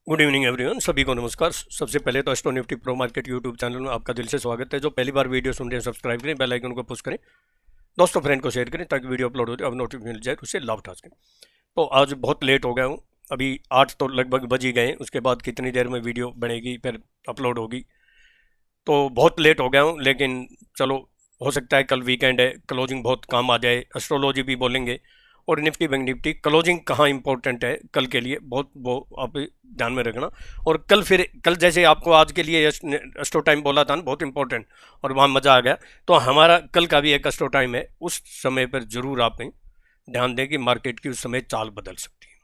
Good evening everyone, सभी को नमस्कार। सबसे पहले तो astro Nifty pro market YouTube channel में आपका दिल से स्वागत है। जो पहली बार वीडियो सुन रहे हैं सब्सक्राइब करें, बेल आइकन को पुश करें, दोस्तों फ्रेंड को शेयर करें ताकि वीडियो अपलोड होते अब नोटिफिकेशन मिल जाए तो उससे लाभ उठा सकें। तो आज बहुत लेट हो गया हूँ, अभी 8 तो लगभग बज ही गए। उसके बाद कितनी देर में वीडियो बनेगी फिर अपलोड होगी, तो बहुत लेट हो गया हूँ। लेकिन चलो, हो सकता है कल वीकेंड है, क्लोजिंग बहुत काम आ जाए, एस्ट्रोलॉजी भी बोलेंगे और निफ्टी बैंक निफ्टी क्लोजिंग कहाँ इंपॉर्टेंट है कल के लिए, बहुत वो आप ध्यान में रखना। और कल जैसे आपको आज के लिए एस्ट्रो टाइम बोला था ना, बहुत इंपॉर्टेंट, और वहाँ मज़ा आ गया। तो हमारा कल का भी एक एस्ट्रो टाइम है, उस समय पर ज़रूर आप ध्यान दें कि मार्केट की उस समय चाल बदल सकती है।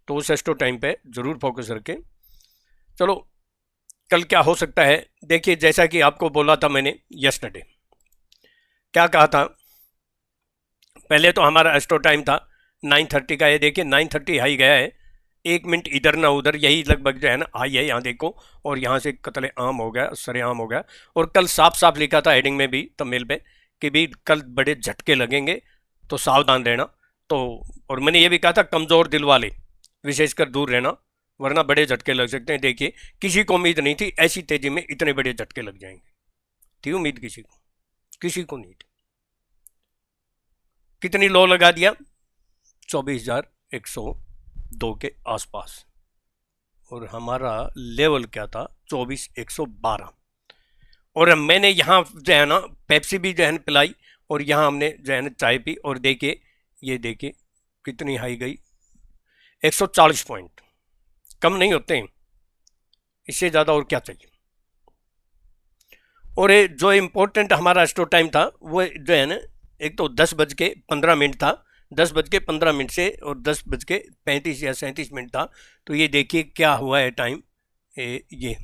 तो उस एस्ट्रो टाइम पे ज़रूर फोकस रखें। चलो, कल क्या हो सकता है देखिए, जैसा कि आपको बोला था मैंने यस्टरडे, क्या कहा था। पहले तो हमारा एस्ट्रो टाइम था 9:30 का, ये देखिए 9:30 हाई गया है, 1 मिनट इधर ना उधर, यही लगभग जो है ना हाई है, यहाँ देखो, और यहाँ से कतले आम हो गया, सरेआम हो गया। और कल साफ साफ लिखा था हेडिंग में भी, तमिल पे, कि भी कल बड़े झटके लगेंगे तो सावधान रहना। तो और मैंने ये भी कहा था कमज़ोर दिल वाले विशेषकर दूर रहना, वरना बड़े झटके लग सकते हैं। देखिए, किसी को उम्मीद नहीं थी ऐसी तेजी में इतने बड़े झटके लग जाएंगे, थी उम्मीद किसी को नहीं थी। कितनी लो लगा दिया, 24,102 के आसपास, और हमारा लेवल क्या था 24,112। और मैंने यहाँ जो है ना पेप्सी भी जो है पिलाई, और यहाँ हमने जो है ना चाय पी, और देखिए ये देखिए कितनी हाई गई, 140 पॉइंट। कम नहीं होते हैं, इससे ज़्यादा और क्या चाहिए। और ये जो इम्पोर्टेंट हमारा एस्ट्रो टाइम था वो जो है ना, एक तो 10:15 था, 10:15 से और 10:35 या 37 था। तो ये देखिए क्या हुआ है टाइम, ये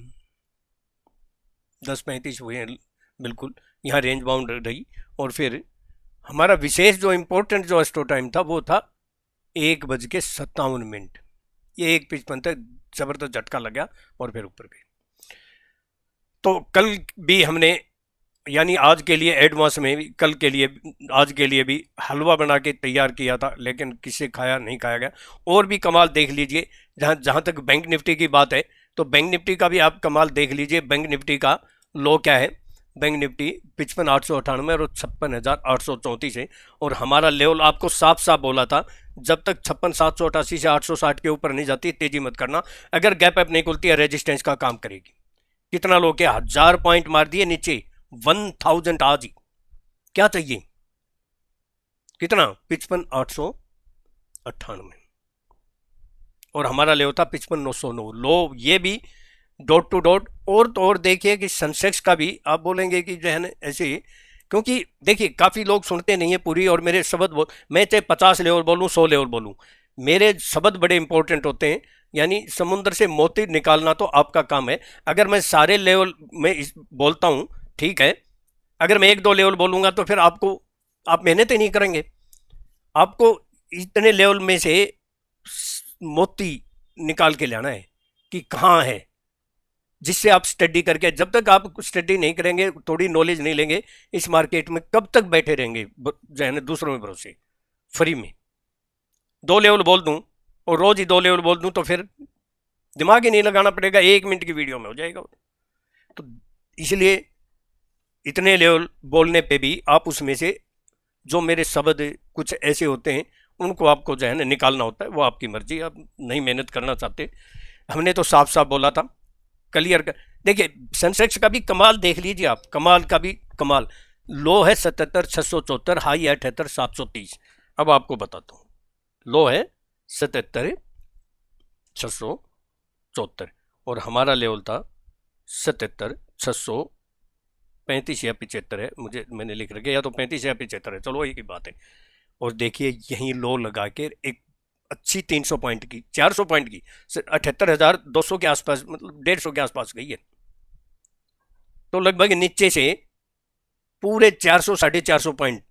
10:35 हुए हैं बिल्कुल, यहाँ रेंज बाउंड रही। और फिर हमारा विशेष जो इम्पोर्टेंट जो एस्ट्रो टाइम था वो था 1:57। ये 1:55 तक ज़बरदस्त झटका लगा और फिर ऊपर गए। तो कल भी हमने, यानी आज के लिए एडवांस में भी, कल के लिए आज के लिए भी हलवा बना के तैयार किया था, लेकिन किसे खाया नहीं खाया गया। और भी कमाल देख लीजिए, जहाँ तक बैंक निफ्टी की बात है, तो बैंक निफ्टी का भी आप कमाल देख लीजिए। बैंक निफ्टी का लो क्या है, बैंक निफ्टी 55,898 और 56,834 है। और हमारा लेवल आपको साफ साफ बोला था, जब तक 56,788 से 860 के ऊपर नहीं जाती तेजी मत करना। अगर गैप अप नहीं खुलती है रेजिस्टेंस का काम करेगी। कितना लो क्या, 1000 पॉइंट मार दिए नीचे, 1000 आज ही, क्या चाहिए, कितना, 55,898, और हमारा ले होता 55,909 लो, ये भी डॉट टू डॉट। और तो और देखिए कि सेंसेक्स का भी आप बोलेंगे कि जो है ना ऐसे ही, क्योंकि देखिए काफ़ी लोग सुनते नहीं है पूरी, और मेरे शब्द मैं चाहे 50 लेवल बोलूँ 100 लेवल बोलूँ, मेरे शब्द बड़े इंपॉर्टेंट होते हैं। यानी समुद्र से मोती निकालना तो आपका काम है। अगर मैं सारे लेवल में बोलता हूँ, ठीक है, अगर मैं 1-2 लेवल बोलूँगा तो फिर आप मेहनत ही नहीं करेंगे। आपको इतने लेवल में से मोती निकाल के लाना है कि कहाँ है, जिससे आप स्टडी करके, जब तक आप स्टडी नहीं करेंगे, थोड़ी नॉलेज नहीं लेंगे इस मार्केट में, कब तक बैठे रहेंगे जो है ना दूसरों में भरोसे फ्री में। 2 लेवल बोल दूं और रोज ही 2 लेवल बोल दूं तो फिर दिमाग ही नहीं लगाना पड़ेगा, 1 मिनट की वीडियो में हो जाएगा। तो इसलिए इतने लेवल बोलने पे भी आप उसमें से जो मेरे शब्द कुछ ऐसे होते हैं उनको आपको जो है ना निकालना होता है, वो आपकी मर्जी, आप नहीं मेहनत करना चाहते। हमने तो साफ साफ बोला था, क्लियर कर। देखिए सेंसेक्स का भी कमाल देख लीजिए आप, कमाल का भी कमाल, लो है 77,674, हाई है 78,730। अब आपको बताता हूँ, लो है 77,674 और हमारा लेवल था 77,635 या 75 है, मैंने लिख रखा, या तो 35 या 75 है, चलो एक ही बात है। और देखिए यहीं लो लगा के एक अच्छी 300 पॉइंट की, 400 पॉइंट की, 78,200 के आसपास, मतलब 150 के आसपास गई है। तो लगभग नीचे से पूरे 400 450 पॉइंट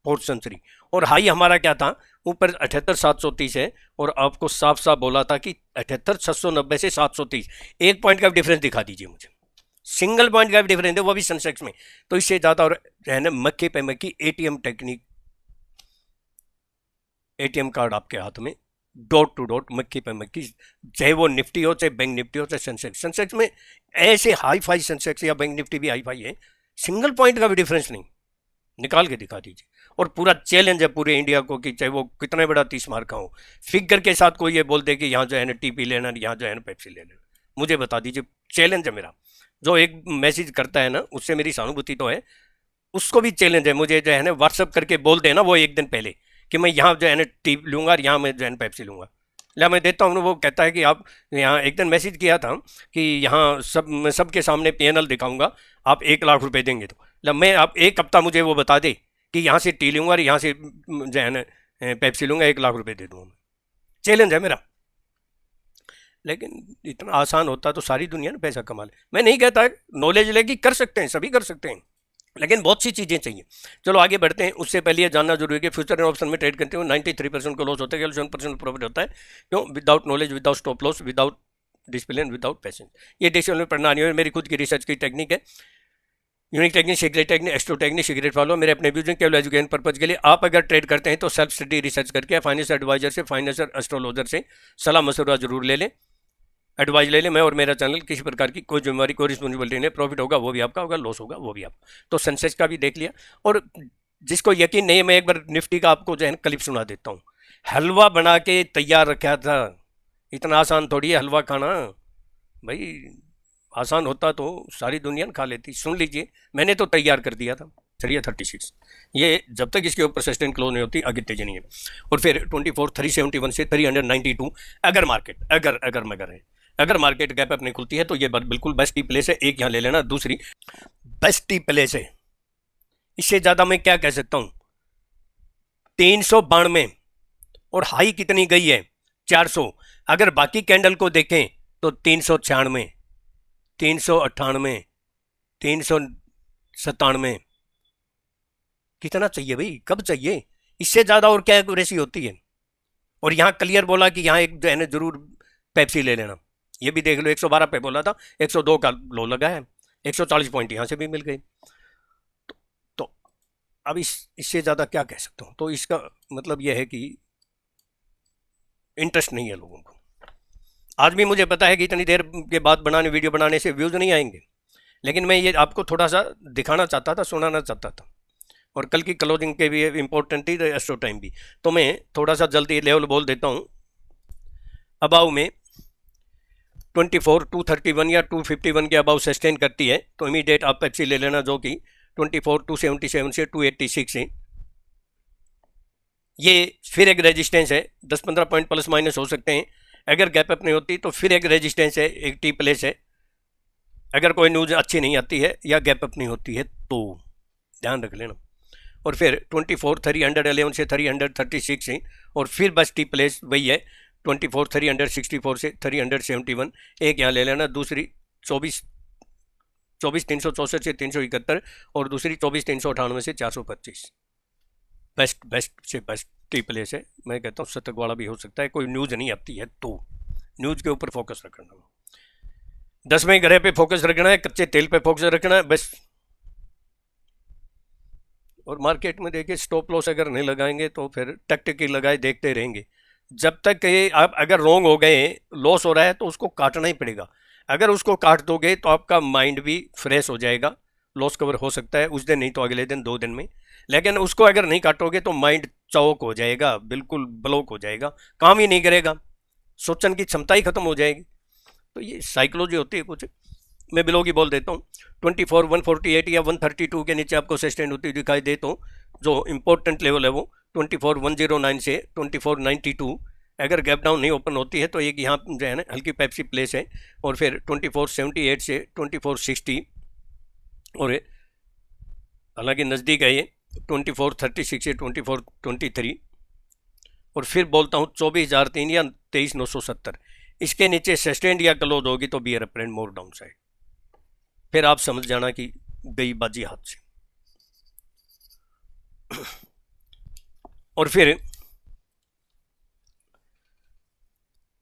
फोर्थ सेंचुरी। और हाई हमारा क्या था, ऊपर 78,730 है, और आपको साफ साफ बोला था कि 78,690 से 730, 1 पॉइंट का डिफरेंस दिखा दीजिए मुझे, सिंगल पॉइंट का डिफरेंस है, वो भी सेंसेक्स में। तो इससे ज़्यादा और है ना मक्के पे मक्की एटीएम टेक्निक, एटीएम कार्ड आपके हाथ में, डॉट टू डॉट, मक्खी पे मक्खी, चाहे वो निफ्टी हो, चाहे बैंक निफ्टी हो, चाहे सेंसेक्स। सेंसेक्स में ऐसे हाई फाई सेंसेक्स या बैंक निफ्टी भी हाई फाई है, सिंगल पॉइंट का भी डिफरेंस नहीं, निकाल के दिखा दीजिए। और पूरा चैलेंज है पूरे इंडिया को कि चाहे वो कितना बड़ा 30 मार्क का हो, फिगर के साथ कोई ये बोल दे कि यहाँ जो है ना टीपी लेना, यहाँ जो है ना पेप्सी ले लेना, मुझे बता दीजिए। चैलेंज है मेरा, जो एक मैसेज करता है ना उससे मेरी सहानुभूति तो है, उसको भी चैलेंज है, मुझे जो है ना व्हाट्सअप करके बोल देना वो एक दिन पहले कि मैं यहाँ जो है ना टीप लूँगा और यहाँ मैं जो है ना पेप्सी लूँगा। ला मैं देता हूँ, वो कहता है कि आप यहाँ, एक दिन मैसेज किया था कि यहाँ मैं सबके सामने PNL दिखाऊंगा, आप 1 लाख रुपए देंगे। तो ला मैं, आप एक हफ्ता मुझे वो बता दे कि यहाँ से टी लूँगा और यहाँ से जो है ना पेप्सी लूँगा, 1 लाख रुपए दे दूँगा। चैलेंज है मेरा। लेकिन इतना आसान होता तो सारी दुनिया ना पैसा कमा ले। मैं नहीं कहता नॉलेज लेके कर सकते हैं, सभी कर सकते हैं, लेकिन बहुत सी चीज़ें चाहिए। चलो आगे बढ़ते हैं। उससे पहले ये जानना जरूरी है कि फ्यूचर एंड ऑप्शन में ट्रेड करते हो 93% को लॉस होता है, केवल 7% प्रॉफिट होता है। क्यों? Without knowledge, without stop loss, without discipline, without patience. ये डिसीजन में पढ़ना नहीं है, मेरी खुद की रिसर्च की टेक्निक है। यूनिक टेक्निक, सीक्रेट टेक्निक, एक्स्ट्रो टेक्निक, सीक्रेट फॉलो, मेरे अपने व्यूज केवल एजुकेशन पर्पज के लिए। आप अगर ट्रेड करते हैं तो सेल्फ स्टडी रिसर्च करके फाइनेंशियल एडवाइजर से, फाइनेंशियल एस्ट्रोलॉजर से सलाह मशवरा जरूर ले लें, एडवाइस ले लें। मैं और मेरा चैनल किसी प्रकार की कोई जिम्मेवारी, कोई रिस्पॉन्सिबिलिटी नहीं। प्रॉफिट होगा वो भी आपका होगा, लॉस होगा वो भी आपका। तो सेंसेक्स का भी देख लिया। और जिसको यकीन नहीं है, मैं एक बार निफ्टी का आपको जो है क्लिप सुना देता हूँ। हलवा बना के तैयार रखा था, इतना आसान थोड़ी है हलवा खाना भाई। आसान होता तो सारी दुनिया खा लेती। सुन लीजिए, मैंने तो तैयार कर दिया था। 36 ये जब तक इसके ऊपर सस्टेन क्लोज नहीं होती आगे तेजी नहीं है। और फिर 24 371 से 392 अगर मार्केट अगर मार्केट गैप अप नहीं खुलती है तो ये बिल्कुल बेस्ट टी प्लेस है। एक यहाँ ले लेना, दूसरी बेस्ट टी प्लेस है। इससे ज़्यादा मैं क्या कह सकता हूँ। 392 और हाई कितनी गई है? 400। अगर बाकी कैंडल को देखें तो 396, 398, 397। कितना चाहिए भाई, कब चाहिए? इससे ज़्यादा और क्या एक्यूरेसी होती है? और यहाँ क्लियर बोला कि यहाँ एक जो है ना जरूर पेप्सी ले लेना। ये भी देख लो, 112 पे बोला था, 102 का लो लगा है, 140 पॉइंट यहाँ से भी मिल गए। तो अब इससे ज़्यादा क्या कह सकता हूँ। तो इसका मतलब यह है कि इंटरेस्ट नहीं है लोगों को। आज भी मुझे पता है कि इतनी देर के बाद वीडियो बनाने से व्यूज़ नहीं आएंगे, लेकिन मैं ये आपको थोड़ा सा दिखाना चाहता था, सुनाना चाहता था। और कल की क्लोजिंग के भी इम्पोर्टेंट थी, एस्ट्रो टाइम भी। तो मैं थोड़ा सा जल्दी लेवल बोल देता हूँ। अबाव में 24 231 या 251 के अबाव सस्टेन करती है तो इमीडिएट आप पेप्सी ले लेना, जो कि 24 277 से 286 है। ये फिर एक रेजिस्टेंस है, 10-15 पॉइंट प्लस माइनस हो सकते हैं। अगर गैप अप नहीं होती तो फिर एक रेजिस्टेंस है, एक टी प्लेस है, अगर कोई न्यूज़ अच्छी नहीं आती है या गैप अप नहीं होती है तो ध्यान रख लेना। और फिर 24 311 से 336 है, और फिर बस टी प्लेस वही है 24 364 से 371। एक यहाँ ले लेना, दूसरी 24 364 से 371, और दूसरी 24 398 से 425। बेस्ट से बेस्ट टी प्लेस है। मैं कहता हूँ शतक वाला भी हो सकता है, कोई न्यूज़ नहीं आती है तो न्यूज़ के ऊपर फोकस रखना, 10वें ग्रह पे फोकस रखना है, कच्चे तेल पे फोकस रखना है बस। और मार्केट में देखिए स्टॉप लॉस अगर नहीं लगाएंगे तो फिर टैक्टिकल लगाए देखते रहेंगे। जब तक ये आप अगर रॉन्ग हो गए, लॉस हो रहा है तो उसको काटना ही पड़ेगा। अगर उसको काट दोगे तो आपका माइंड भी फ्रेश हो जाएगा, लॉस कवर हो सकता है उस दिन नहीं तो अगले दिन, 2 दिन में। लेकिन उसको अगर नहीं काटोगे तो माइंड चौक हो जाएगा, बिल्कुल ब्लॉक हो जाएगा, काम ही नहीं करेगा, सोचने की क्षमता ही खत्म हो जाएगी। तो ये साइकोलॉजी होती है कुछ। मैं बिलो की बोल देता हूँ 24 148 या 132 के नीचे आपको सस्टेन होती दिखाई दे तो जो इंपॉर्टेंट लेवल है वो 24 109 से 24 92। अगर गैप डाउन नहीं ओपन होती है तो एक यहाँ जो है ना हल्की पेप्सी प्लेस है। और फिर 24 78 से 24 60, और हालांकि नज़दीक है ये 24 36 से 24 23। और फिर बोलता हूँ 24,003 या 23,970, इसके नीचे सस्टेंड या क्लोज होगी तो बियर अप ट्रेंड मोर डाउन साइड। फिर आप समझ जाना कि गई बाजी हाथ से। और फिर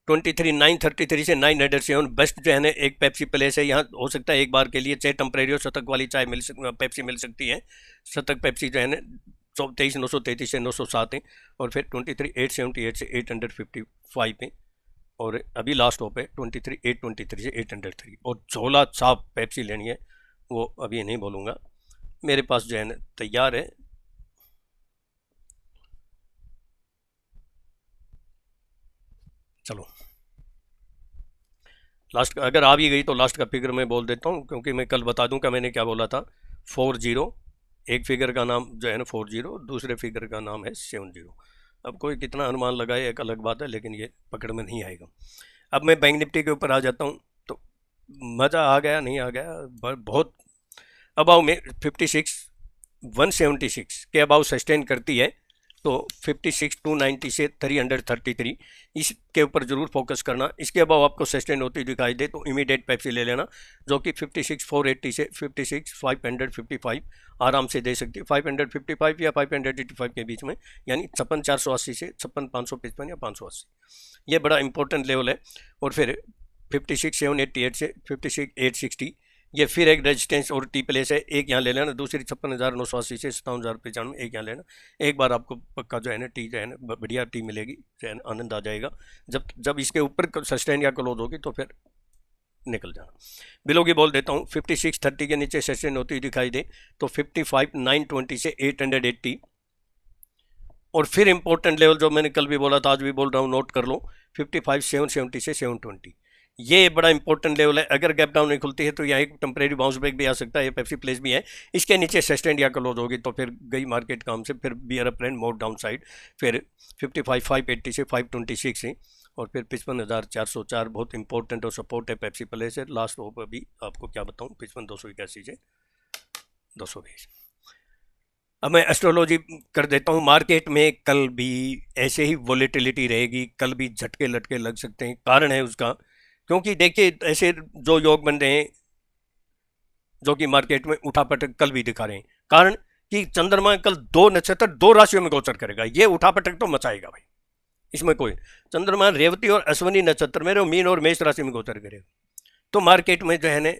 23,933 से 907 बेस्ट जो है ना एक पेप्सी प्लेस है। यहाँ हो सकता है एक बार के लिए चाहे टेम्परेरी हो, शतक वाली चाय पेप्सी मिल सकती है। शतक पेप्सी जो है ना 23,933 से 907 है, और फिर 23,878 से 855 पे, और अभी लास्ट होप है 23,823 से 803। और झोला छाप पेप्सी लेनी है वो अभी नहीं बोलूँगा, मेरे पास जो है ना तैयार है। चलो लास्ट अगर आ भी गई तो लास्ट का फिगर मैं बोल देता हूँ, क्योंकि मैं कल बता दूँ का मैंने क्या बोला था। 40, एक फिगर का नाम जो है ना 40, दूसरे फिगर का नाम है 70। अब कोई कितना अनुमान लगाए एक अलग बात है, लेकिन ये पकड़ में नहीं आएगा। अब मैं बैंक निफ्टी के ऊपर आ जाता हूँ, तो मज़ा आ गया नहीं आ गया बहुत। अबाउ में 56,176 के अबाउ सस्टेन करती है, तो 56,290 से 333 इसके ऊपर ज़रूर फोकस करना। इसके अबाउ आपको सस्टेन होती दिखाई दे तो इमीडिएट पेप्सी ले लेना, जो कि 56,480 से 56,555 आराम से दे सकती है। 555 या 585 के बीच में, यानी 56,480 से 56,555 या 580, ये बड़ा इंपॉर्टेंट लेवल है। और फिर 56,788 से 56,860 ये फिर एक रेजिस्टेंस और टी प्लेस है, एक यहाँ ले लेना। दूसरी 56,980 से 57,095 एक यहाँ लेना। एक बार आपको पक्का जो है ना टी जो है ना बढ़िया टी मिलेगी, जो है आनंद आ जाएगा। जब इसके ऊपर सस्टेन या क्लोज होगी तो फिर निकल जाना। बिलो की बोल देता हूँ, 56,30 के नीचे सस्टेन होती दिखाई दे तो 55,920 से 880। और फिर इंपॉर्टेंट लेवल जो मैंने कल भी बोला था आज भी बोल रहा हूँ, नोट कर लो, 55,770 से 720, ये बड़ा इंपॉर्टेंट लेवल है। अगर गैप डाउन नहीं खुलती है तो यहाँ एक टेम्परेरी बाउंस बैक भी आ सकता है, ये पेप्सी प्लेस भी है। इसके नीचे सस्टेन या क्लोज होगी तो फिर गई मार्केट काम से, फिर बियर अप ट्रेंड मोर डाउन साइड। फिर 55,580 से 526 है, और फिर 55,404 बहुत इंपॉर्टेंट और सपोर्ट है पेप्सी प्लेस है। लास्ट होप अभी आपको क्या बताऊँ, 55,281 से 220। अब मैं एस्ट्रोलॉजी कर देता हूँ। मार्केट में कल भी ऐसे ही वॉलेटिलिटी रहेगी, कल भी झटके लटके लग सकते हैं। कारण है उसका, क्योंकि देखिए ऐसे जो योग बन रहे हैं जो कि मार्केट में उठापटक कल भी दिखा रहे हैं। कारण कि चंद्रमा कल 2 नक्षत्र 2 राशियों में गोचर करेगा, ये उठापटक तो मचाएगा भाई। इसमें कोई चंद्रमा रेवती और अश्विनी नक्षत्र में मीन और मेष राशि में गोचर करेगा, तो मार्केट में जो है ना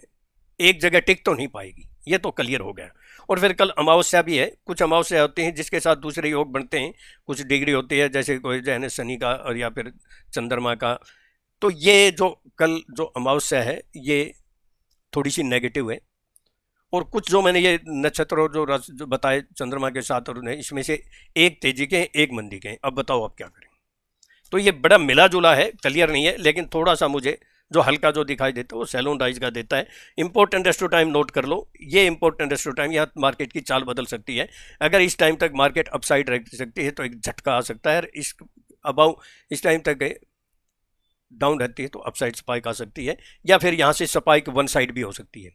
एक जगह टिक तो नहीं पाएगी, ये तो क्लियर हो गया। और फिर कल अमावस्या भी है, कुछ अमावस्या होती हैं जिसके साथ दूसरे योग बनते हैं, कुछ डिग्री होती है, जैसे कोई जो है ना शनि का और या फिर चंद्रमा का। तो ये जो कल जो अमावस्या है ये थोड़ी सी नेगेटिव है। और कुछ जो मैंने ये नक्षत्र और जो बताए चंद्रमा के साथ, और इसमें से एक तेजी के एक मंदी के। अब बताओ आप क्या करें। तो ये बड़ा मिला जुला है, क्लियर नहीं है, लेकिन थोड़ा सा मुझे जो हल्का जो दिखाई देता है वो सैलून राइज का देता है। इंपॉर्टेंट रेस्टो टाइम नोट कर लो, ये इंपॉर्टेंट रेस्टो टाइम, यहाँ मार्केट की चाल बदल सकती है। अगर इस टाइम तक मार्केट अपसाइड रह सकती है तो एक झटका आ सकता है, इस अबाउ इस टाइम तक डाउन रहती है तो अपसाइड स्पाइक आ सकती है, या फिर यहाँ से स्पाइक वन साइड भी हो सकती है।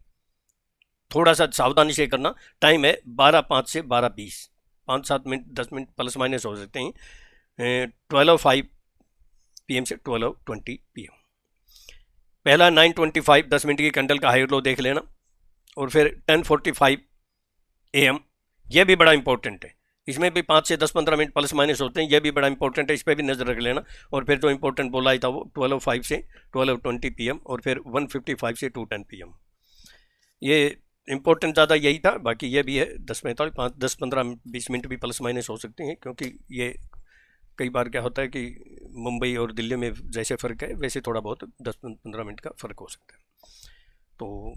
थोड़ा सा सावधानी से करना। टाइम है 12:05 से 12:20, 5-7 मिनट 10 मिनट प्लस माइनस हो सकते हैं। 12:05 PM से 12:20 PM। पहला 9:25 10 मिनट की कैंडल का हाई लो देख लेना, और फिर 10:45 AM, ये भी बड़ा इंपॉर्टेंट है। इसमें भी 5 से 10-15 मिनट प्लस माइनस होते हैं, ये भी बड़ा इंपॉर्टेंट है, इस पर भी नजर रख लेना। और फिर जो इंपॉर्टेंट बोला ही था वो 12:05 से 12:20 PM, और फिर 1:55 से 2:10 PM। ये इंपॉर्टेंट ज़्यादा यही था, बाकी ये भी है 10-45 5-10-15-20 मिनट भी प्लस माइनस हो सकते हैं, क्योंकि ये कई बार क्या होता है कि मुंबई और दिल्ली में जैसे फ़र्क है वैसे थोड़ा बहुत 10-15 मिनट का फ़र्क हो सकता है। तो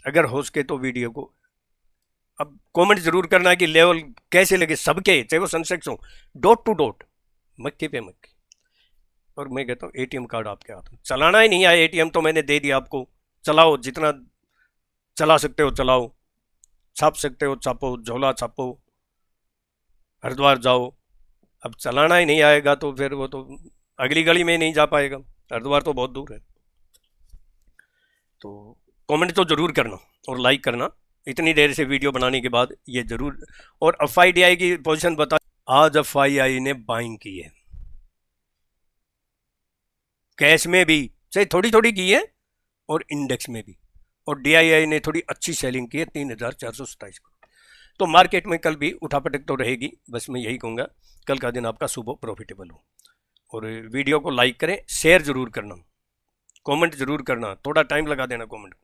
अगर हो सके तो वीडियो को अब कमेंट जरूर करना कि लेवल कैसे लगे सबके, चाहे वो सनसेट्स हो, डॉट टू डॉट, मक्की पे मक्की। और मैं कहता हूँ ATM कार्ड आपके हाथ में, चलाना ही नहीं आया ATM तो मैंने दे दिया आपको, चलाओ, जितना चला सकते हो चलाओ, छाप सकते हो छापो, झोला छापो, हरिद्वार जाओ। अब चलाना ही नहीं आएगा तो फिर वो तो अगली गली में नहीं जा पाएगा, हरिद्वार तो बहुत दूर है। तो कमेंट तो ज़रूर करना और लाइक करना, इतनी देर से वीडियो बनाने के बाद ये ज़रूर। और FIDI की पोजीशन बता, आज FIDI ने बाइंग की है, कैश में भी चाहे थोड़ी थोड़ी की है और इंडेक्स में भी, और DII ने थोड़ी अच्छी सेलिंग की है 3,427 को। तो मार्केट में कल भी उठापटक तो रहेगी, बस मैं यही कहूँगा कल का दिन आपका सुबह प्रॉफिटेबल हो। और वीडियो को लाइक करें, शेयर ज़रूर करना, कमेंट ज़रूर करना, थोड़ा टाइम लगा देना कमेंट।